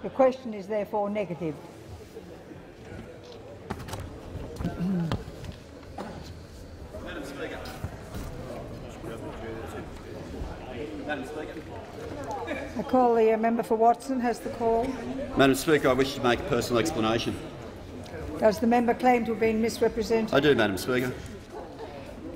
The question is therefore negative. Madam Speaker. Madam Speaker. I call the member for Watson has the call. Madam Speaker, I wish to make a personal explanation. Does the member claim to have been misrepresented? I do, Madam Speaker.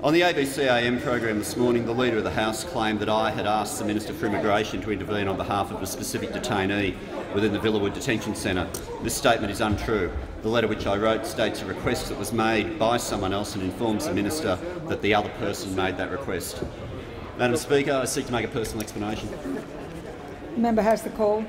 On the ABC AM program this morning, the Leader of the House claimed that I had asked the Minister for Immigration to intervene on behalf of a specific detainee within the Villawood Detention Centre. This statement is untrue. The letter which I wrote states a request that was made by someone else and informs the Minister that the other person made that request. Madam Speaker, I seek to make a personal explanation. The member has the call.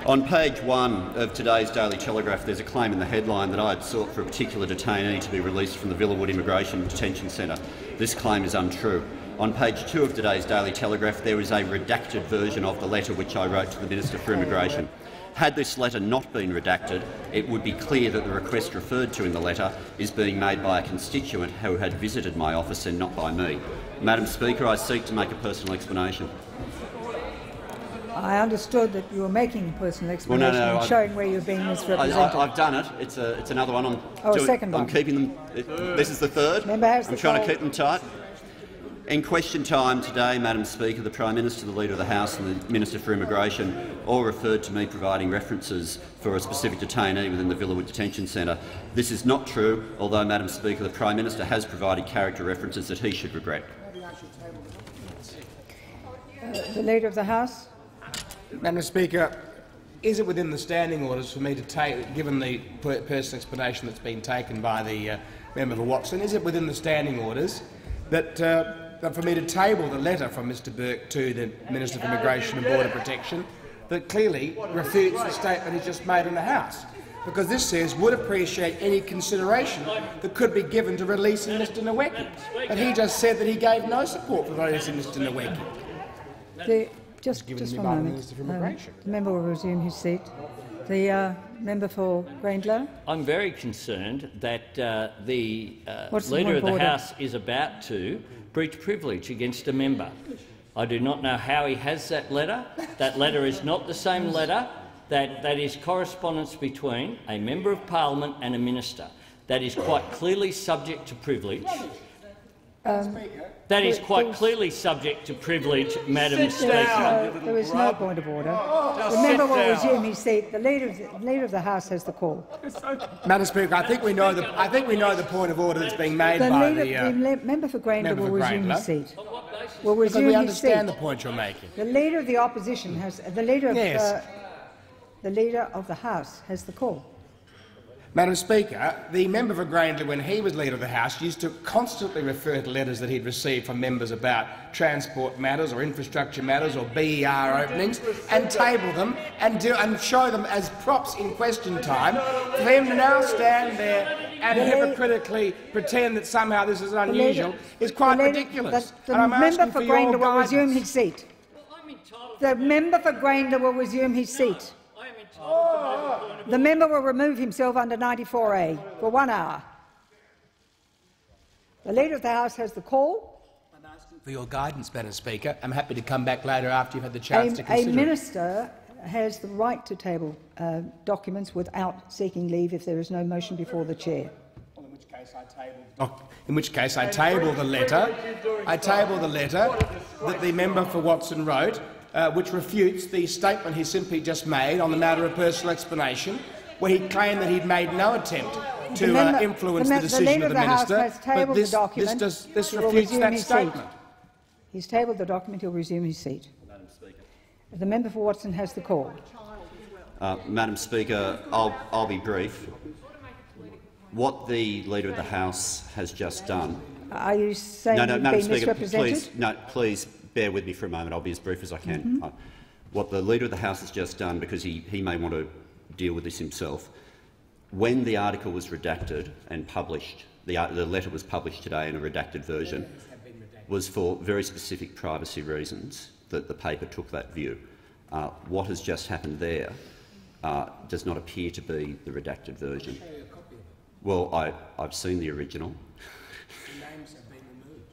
On page 1 of today's Daily Telegraph, there's a claim in the headline that I had sought for a particular detainee to be released from the Villawood Immigration Detention Centre. This claim is untrue. On page 2 of today's Daily Telegraph, there is a redacted version of the letter which I wrote to the Minister for Immigration. Had this letter not been redacted, it would be clear that the request referred to in the letter is being made by a constituent who had visited my office and not by me. Madam Speaker, I seek to make a personal explanation. I understood that you were making a personal explanation and showing where you're being misrepresented. I've done it. It's another one. I'm keeping them. This is the third. Member has I'm trying to keep them tight. In question time today, Madam Speaker, the Prime Minister, the Leader of the House and the Minister for Immigration all referred to me providing references for a specific detainee within the Villawood Detention Centre. This is not true, although, Madam Speaker, the Prime Minister has provided character references that he should regret. The Leader of the House. Madam Speaker, is it within the standing orders for me to take, given the personal explanation that's been taken by the member for Watson, is it within the standing orders that for me to table the letter from Mr Burke to the Minister for Immigration and Border Protection that clearly refutes the statement he's just made in the House? Because this says, would appreciate any consideration that could be given to releasing Mr Nweki. And he just said that he gave no support for releasing Mr Nweki. Just one moment. The member will resume his seat. The member for Grayndler. I'm very concerned that the Leader of the House is about to breach privilege against a member. I do not know how he has that letter. That letter is not the same letter. That is correspondence between a member of parliament and a minister. That is quite clearly subject to privilege. That is quite clearly subject to privilege, Madam Speaker. There is no point of order. The member will resume his seat. The Leader of the House has the call. Madam Speaker, I think we know the point of order that's being made by the member for Grayndler will resume his seat. Will because resume we his understand seat. the point you're making. The Leader of the Opposition has the Leader of the House has the call. Madam Speaker, the member for Grayndler, when he was Leader of the House, used to constantly refer to letters that he'd received from members about transport matters or infrastructure matters or BER openings and table them and show them as props in question time. For him to now stand there and hypocritically pretend that somehow this is unusual is quite ridiculous. The member for Grayndler will resume his seat. The member for Grayndler will resume his seat. The member will remove himself under 94A for 1 hour. The Leader of the House has the call. I'm asking for your guidance, Madam Speaker. I'm happy to come back later after you've had the chance to consider A minister has the right to table documents without seeking leave if there is no motion before the chair. Well, in which case I table the letter. I table the letter that the member for Watson wrote, which refutes the statement he simply just made on the matter of personal explanation, where he claimed that he'd made no attempt to influence the decision of the minister. But this refutes that statement. He's tabled the document. He'll resume his seat. The member for Watson has the call. Madam Speaker, I'll be brief. What the Leader of the House has just done. Are you saying you've been misrepresented? Please bear with me for a moment. I'll be as brief as I can. What the Leader of the House has just done, because he may want to deal with this himself, when the article was redacted and published, the letter was published today in a redacted version, was for very specific privacy reasons that the paper took that view. What has just happened there does not appear to be the redacted version. Well, I've seen the original. The names have been removed.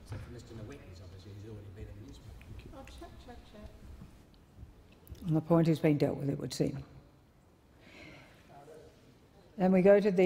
Except for Mr Nweki's, obviously, he's already been in the newspaper. And the point has been dealt with, it would seem. And we go to the